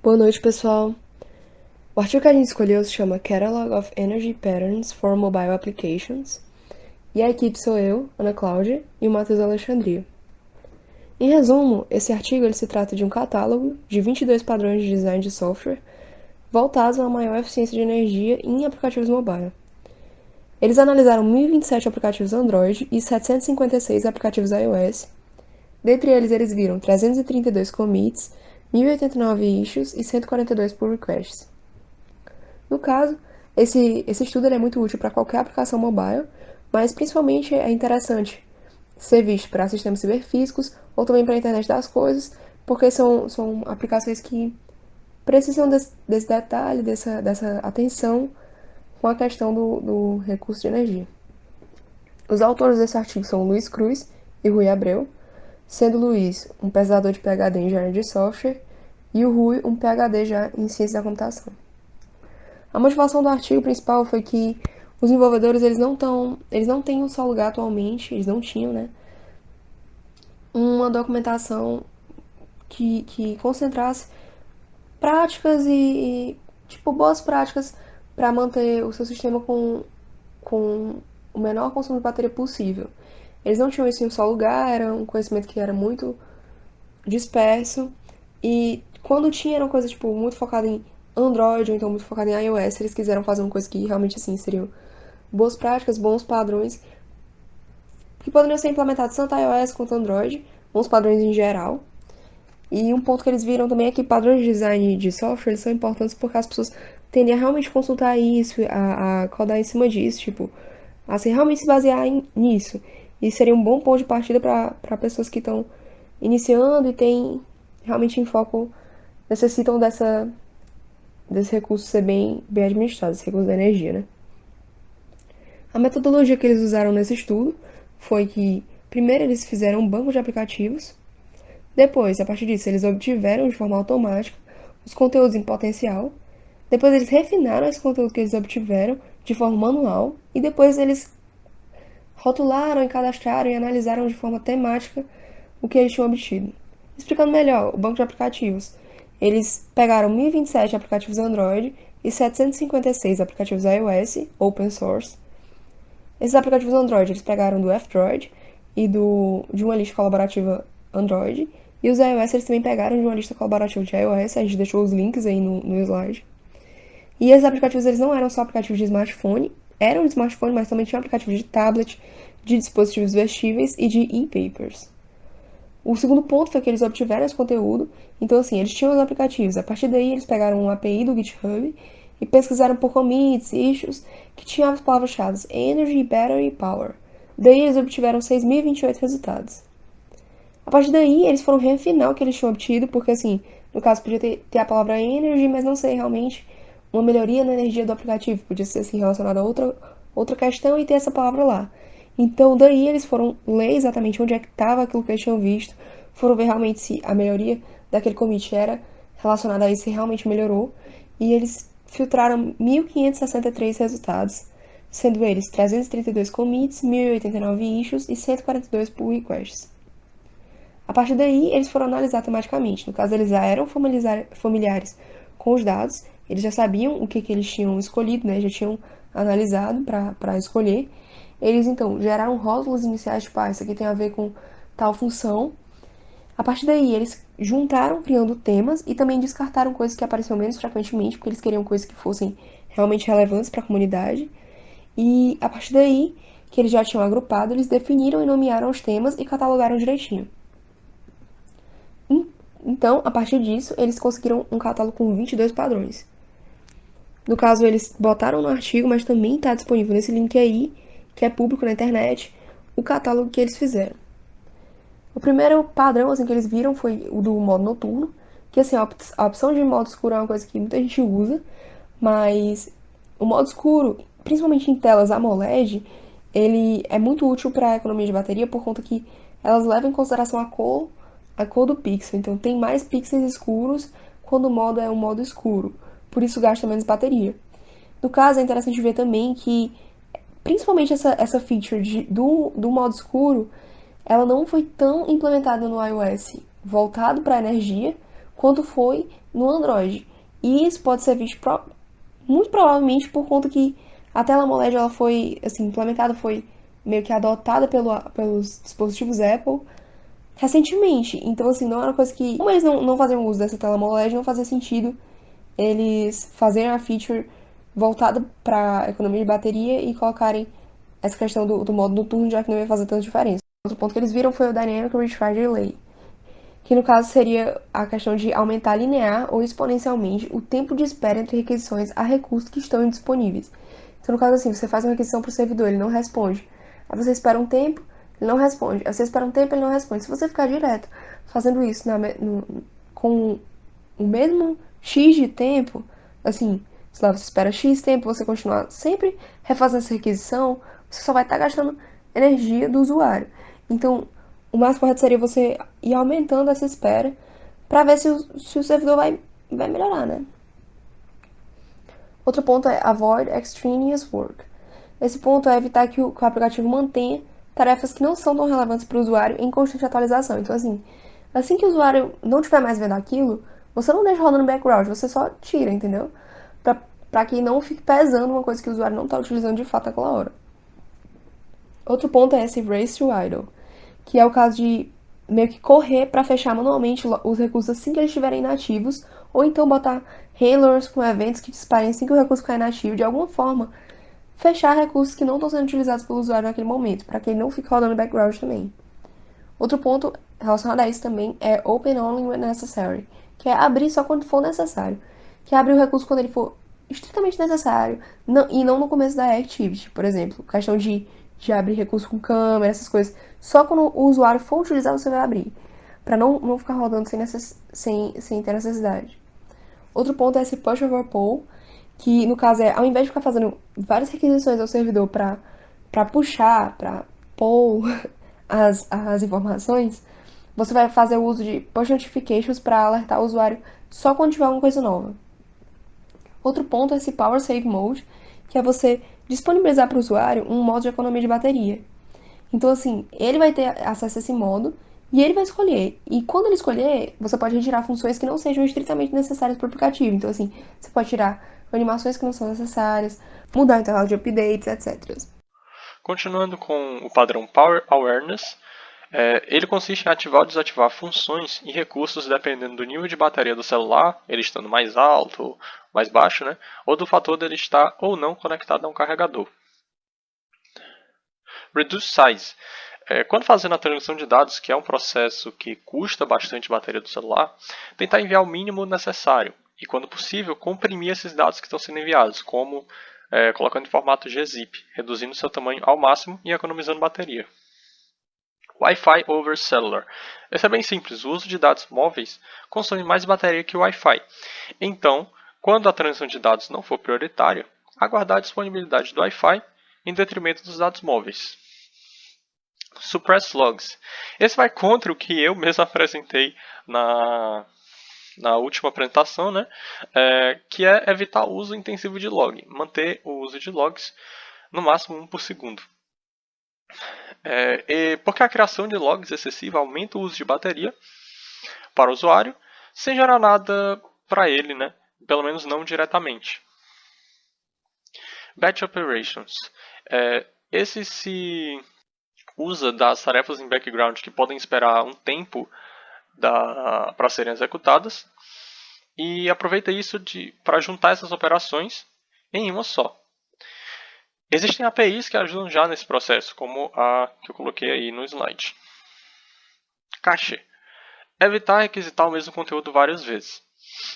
Boa noite, pessoal. O artigo que a gente escolheu se chama Catalog of Energy Patterns for Mobile Applications. E a equipe sou eu, Ana Cláudia, e o Matheus Alexandria. Em resumo, esse artigo ele se trata de um catálogo de 22 padrões de design de software voltados a uma maior eficiência de energia em aplicativos mobile. Eles analisaram 1.027 aplicativos Android e 756 aplicativos iOS. Dentre eles viram 332 commits, 1.089 issues e 142 pull requests. No caso, esse estudo é muito útil para qualquer aplicação mobile, mas principalmente é interessante ser visto para sistemas ciberfísicos ou também para a internet das coisas, porque são aplicações que precisam desse detalhe, dessa atenção com a questão do recurso de energia. Os autores desse artigo são Luiz Cruz e Rui Abreu, sendo Luiz um pesquisador de PhD em engenharia de software e o Rui um PhD já em ciência da computação. A motivação do artigo principal foi que os desenvolvedores eles não têm um só lugar atualmente, eles não tinham, né, uma documentação que concentrasse práticas tipo boas práticas para manter o seu sistema com o menor consumo de bateria possível. Eles não tinham isso em um só lugar, era um conhecimento que era muito disperso e quando tinha era uma coisa tipo muito focada em Android ou então muito focada em iOS, eles quiseram fazer uma coisa que realmente assim seriam boas práticas, bons padrões, que poderiam ser implementados tanto iOS quanto Android, bons padrões em geral. E um ponto que eles viram também é que padrões de design de software são importantes porque as pessoas tendem a realmente consultar isso, a codar em cima disso, tipo, a se realmente se basear nisso. E seria um bom ponto de partida para pessoas que estão iniciando e têm realmente em foco, necessitam desse recurso ser bem administrado, esse recurso da energia, né? A metodologia que eles usaram nesse estudo foi que, primeiro, eles fizeram um banco de aplicativos, depois, a partir disso, eles obtiveram de forma automática os conteúdos em potencial, depois, eles refinaram esse conteúdo que eles obtiveram de forma manual, e depois, eles rotularam e cadastraram e analisaram de forma temática o que eles tinham obtido. Explicando melhor, o banco de aplicativos. Eles pegaram 1.027 aplicativos Android e 756 aplicativos iOS, open source. Esses aplicativos Android eles pegaram do F-Droid e de uma lista colaborativa Android. E os iOS eles também pegaram de uma lista colaborativa de iOS, a gente deixou os links aí no slide. E esses aplicativos eles não eram só aplicativos de smartphone, eram de smartphone, mas também tinham aplicativos de tablet, de dispositivos vestíveis e de e-papers. O segundo ponto foi que eles obtiveram esse conteúdo, então assim, eles tinham os aplicativos, a partir daí eles pegaram uma API do GitHub e pesquisaram por commits, issues, que tinham as palavras-chave Energy, Battery e Power. Daí eles obtiveram 6.028 resultados. A partir daí eles foram refinar o que eles tinham obtido, porque assim, no caso podia ter a palavra Energy, mas não ser realmente uma melhoria na energia do aplicativo, podia ser assim, relacionada a outra questão e ter essa palavra lá. Então, daí eles foram ler exatamente onde é que estava aquilo que eles tinham visto, foram ver realmente se a melhoria daquele commit era relacionada a isso, se realmente melhorou, e eles filtraram 1.563 resultados, sendo eles 332 commits, 1.089 issues e 142 pull requests. A partir daí, eles foram analisar tematicamente. No caso, eles já eram familiares com os dados, eles já sabiam o que eles tinham escolhido, né? Já tinham analisado para escolher. Eles, então, geraram rótulos iniciais, tipo, isso aqui tem a ver com tal função. A partir daí, eles juntaram criando temas e também descartaram coisas que apareciam menos frequentemente, porque eles queriam coisas que fossem realmente relevantes para a comunidade. E a partir daí, que eles já tinham agrupado, eles definiram e nomearam os temas e catalogaram direitinho. Então, a partir disso, eles conseguiram um catálogo com 22 padrões. No caso, eles botaram no artigo, mas também está disponível nesse link aí, que é público na internet, o catálogo que eles fizeram. O primeiro padrão assim, que eles viram foi o do modo noturno, que assim, a opção de modo escuro é uma coisa que muita gente usa, mas o modo escuro, principalmente em telas AMOLED, ele é muito útil para a economia de bateria por conta que elas levam em consideração a cor do pixel. Então tem mais pixels escuros quando o modo é um modo escuro. Por isso gasta menos bateria. No caso, é interessante ver também que, principalmente essa feature do modo escuro, ela não foi tão implementada no iOS voltado para a energia quanto foi no Android. E isso pode ser visto muito provavelmente por conta que a tela AMOLED ela foi assim, implementada, foi meio que adotada pelos dispositivos Apple recentemente. Então, assim, não era uma coisa que. Como eles não faziam uso dessa tela AMOLED, não fazia sentido eles fazerem a feature voltada para economia de bateria e colocarem essa questão do modo noturno, já que não ia fazer tanta diferença. Outro ponto que eles viram foi o Dynamic Retry Delay, que no caso seria a questão de aumentar linear ou exponencialmente o tempo de espera entre requisições a recursos que estão indisponíveis. Então, no caso assim, você faz uma requisição para o servidor, ele não responde. Aí você espera um tempo, ele não responde. Aí você espera um tempo, ele não responde. Se você ficar direto fazendo isso com o mesmo X de tempo, assim, sei lá, você espera X tempo, você continuar sempre refazendo essa requisição, você só vai estar gastando energia do usuário. Então, o mais correto seria você ir aumentando essa espera para ver se o servidor vai melhorar, né? Outro ponto é avoid extraneous work. Esse ponto é evitar que o aplicativo mantenha tarefas que não são tão relevantes para o usuário em constante atualização. Então, assim que o usuário não estiver mais vendo aquilo, você não deixa rodando no background, você só tira, entendeu? Para que não fique pesando uma coisa que o usuário não está utilizando de fato naquela hora. Outro ponto é esse race to idle, que é o caso de meio que correr para fechar manualmente os recursos assim que eles estiverem inativos, ou então botar handlers com eventos que disparem assim que o recurso ficar inativo, de alguma forma fechar recursos que não estão sendo utilizados pelo usuário naquele momento, para que ele não fique rodando background também. Outro ponto relacionado a isso também é Open Only When Necessary, que é abrir só quando for necessário, que é abrir o recurso quando ele for estritamente necessário e não no começo da activity, por exemplo, questão de abrir recurso com câmera, essas coisas. Só quando o usuário for utilizar você vai abrir, para não ficar rodando sem ter necessidade. Outro ponto é esse push over pull, que no caso é, ao invés de ficar fazendo várias requisições ao servidor para puxar, para pull as informações, você vai fazer o uso de push notifications para alertar o usuário só quando tiver alguma coisa nova. Outro ponto é esse Power Save Mode, que é você disponibilizar para o usuário um modo de economia de bateria. Então, assim, ele vai ter acesso a esse modo e ele vai escolher. E quando ele escolher, você pode retirar funções que não sejam estritamente necessárias para o aplicativo. Então, assim, você pode tirar animações que não são necessárias, mudar o intervalo de updates, etc. Continuando com o padrão Power Awareness, ele consiste em ativar ou desativar funções e recursos dependendo do nível de bateria do celular, ele estando mais alto ou mais baixo, né? Ou do fator dele estar ou não conectado a um carregador. Reduce Size. Quando fazendo a transmissão de dados, que é um processo que custa bastante bateria do celular, tentar enviar o mínimo necessário e, quando possível, comprimir esses dados que estão sendo enviados, como colocando em formato gzip, reduzindo seu tamanho ao máximo e economizando bateria. Wi-Fi over Cellular. Esse é bem simples, o uso de dados móveis consome mais bateria que o Wi-Fi. Então, quando a transmissão de dados não for prioritária, aguardar a disponibilidade do Wi-Fi em detrimento dos dados móveis. Suppress Logs. Esse vai contra o que eu mesmo apresentei na última apresentação, né? Que é evitar o uso intensivo de log, manter o uso de logs no máximo 1 por segundo. Porque a criação de logs excessiva aumenta o uso de bateria para o usuário, sem gerar nada para ele, né? Pelo menos não diretamente. Batch Operations. Esse se usa das tarefas em background que podem esperar um tempo para serem executadas e aproveita isso para juntar essas operações em uma só. Existem APIs que ajudam já nesse processo, como a que eu coloquei aí no slide. Cache. Evitar requisitar o mesmo conteúdo várias vezes.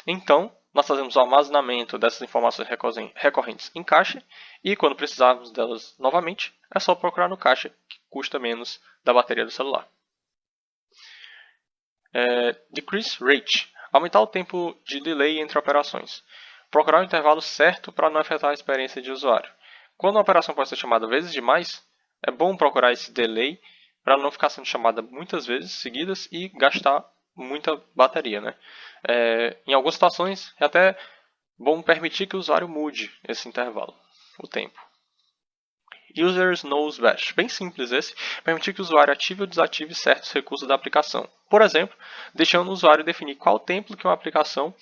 Então, nós fazemos o armazenamento dessas informações recorrentes em cache e, quando precisarmos delas novamente, é só procurar no cache, que custa menos da bateria do celular. Decrease Rate. Aumentar o tempo de delay entre operações. Procurar o intervalo certo para não afetar a experiência de usuário. Quando uma operação pode ser chamada vezes demais, é bom procurar esse delay para não ficar sendo chamada muitas vezes seguidas e gastar muita bateria, né? Em algumas situações é até bom permitir que o usuário mude esse intervalo, o tempo. Users Knows Bash. Bem simples esse, permitir que o usuário ative ou desative certos recursos da aplicação. Por exemplo, deixando o usuário definir qual tempo que uma aplicação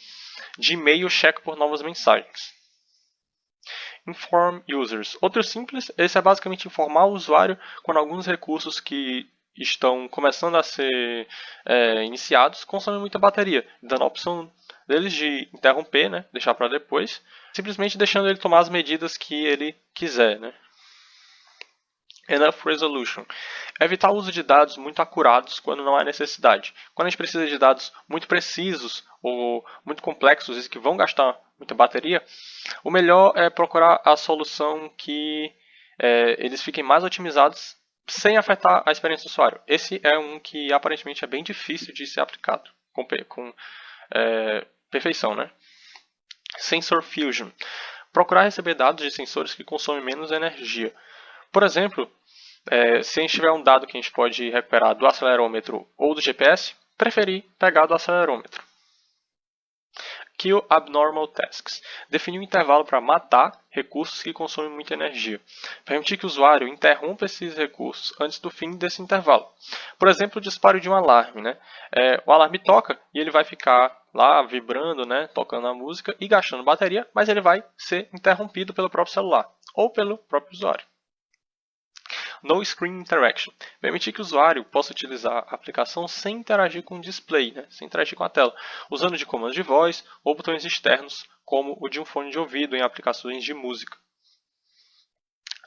de e-mail checa por novas mensagens. Inform Users. Outro simples, esse é basicamente informar o usuário quando alguns recursos que estão começando a ser iniciados consomem muita bateria, dando a opção deles de interromper, né, deixar para depois, simplesmente deixando ele tomar as medidas que ele quiser, né. Enough Resolution. Evitar o uso de dados muito acurados quando não há necessidade. Quando a gente precisa de dados muito precisos ou muito complexos e que vão gastar muita bateria, o melhor é procurar a solução que eles fiquem mais otimizados sem afetar a experiência do usuário. Esse é um que aparentemente é bem difícil de ser aplicado com perfeição, né? Sensor Fusion. Procurar receber dados de sensores que consomem menos energia. Por exemplo, se a gente tiver um dado que a gente pode recuperar do acelerômetro ou do GPS, preferir pegar do acelerômetro. Kill Abnormal Tasks. Definir um intervalo para matar recursos que consomem muita energia. Permitir que o usuário interrompa esses recursos antes do fim desse intervalo. Por exemplo, o disparo de um alarme. Né? O alarme toca e ele vai ficar lá vibrando, né, tocando a música e gastando bateria, mas ele vai ser interrompido pelo próprio celular ou pelo próprio usuário. No Screen Interaction. Permitir que o usuário possa utilizar a aplicação sem interagir com o display, né? Sem interagir com a tela, usando de comandos de voz ou botões externos, como o de um fone de ouvido em aplicações de música.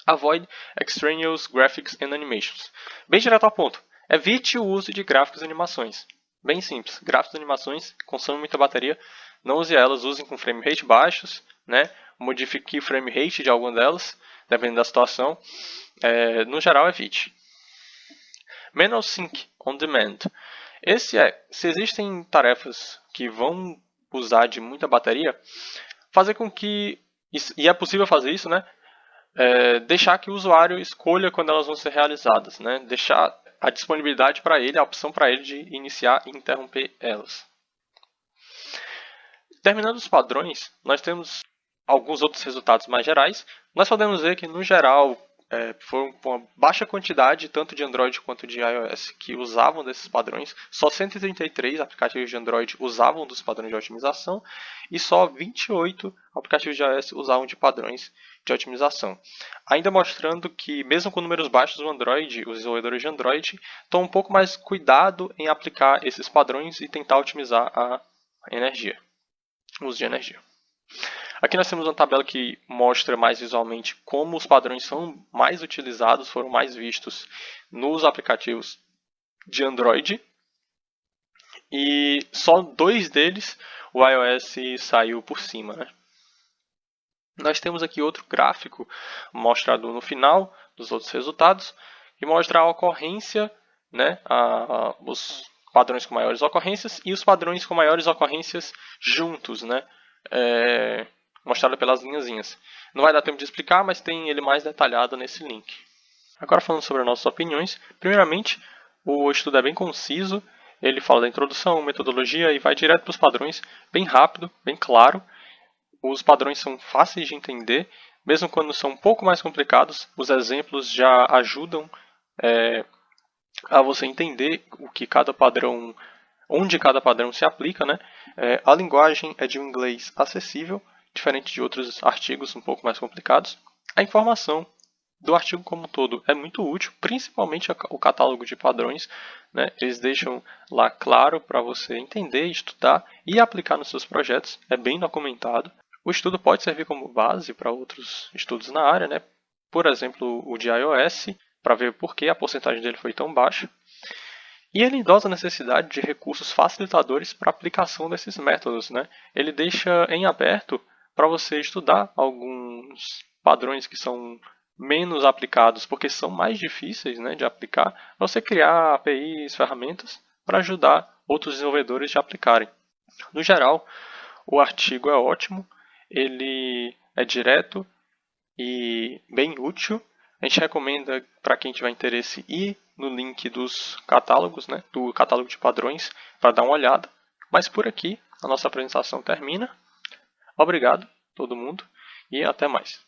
Avoid Extraneous Graphics and Animations. Bem direto ao ponto. Evite o uso de gráficos e animações. Bem simples. Gráficos e animações consomem muita bateria. Não use elas, usem com frame rate baixos, né? Modifique o frame rate de alguma delas, dependendo da situação. No geral, evite. Manual Sync on Demand. Se existem tarefas que vão usar de muita bateria, fazer com que, e é possível fazer isso, né? Deixar que o usuário escolha quando elas vão ser realizadas, né? Deixar a disponibilidade para ele, a opção para ele de iniciar e interromper elas. Terminando os padrões, nós temos alguns outros resultados mais gerais. Nós podemos ver que, no geral, foi uma baixa quantidade, tanto de Android quanto de iOS, que usavam desses padrões. Só 133 aplicativos de Android usavam dos padrões de otimização e só 28 aplicativos de iOS usavam de padrões de otimização. Ainda mostrando que, mesmo com números baixos, o Android, os desenvolvedores de Android tomam um pouco mais cuidado em aplicar esses padrões e tentar otimizar a energia, o uso de energia. Aqui nós temos uma tabela que mostra mais visualmente como os padrões são mais utilizados, foram mais vistos nos aplicativos de Android. E só 2 deles o iOS saiu por cima, né? Nós temos aqui outro gráfico mostrado no final dos outros resultados, que mostra a ocorrência, né, os padrões com maiores ocorrências e os padrões com maiores ocorrências juntos, né? Mostrado pelas linhazinhas. Não vai dar tempo de explicar, mas tem ele mais detalhado nesse link. Agora falando sobre as nossas opiniões, primeiramente, o estudo é bem conciso, ele fala da introdução, metodologia e vai direto para os padrões, bem rápido, bem claro. Os padrões são fáceis de entender, mesmo quando são um pouco mais complicados, os exemplos já ajudam a você entender o que cada padrão, onde cada padrão se aplica, né? A linguagem é de um inglês acessível, diferente de outros artigos um pouco mais complicados. A informação do artigo como um todo é muito útil, principalmente o catálogo de padrões, né? Eles deixam lá claro para você entender, estudar e aplicar nos seus projetos, é bem documentado. O estudo pode servir como base para outros estudos na área, né? Por exemplo, o de iOS, para ver por que a porcentagem dele foi tão baixa. E ele endossa a necessidade de recursos facilitadores para a aplicação desses métodos, né? Ele deixa em aberto para você estudar alguns padrões que são menos aplicados, porque são mais difíceis, né, de aplicar, para você criar APIs, ferramentas, para ajudar outros desenvolvedores a aplicarem. No geral, o artigo é ótimo, ele é direto e bem útil. A gente recomenda para quem tiver interesse ir no link dos catálogos, né, do catálogo de padrões, para dar uma olhada. Mas por aqui a nossa apresentação termina. Obrigado todo mundo e até mais.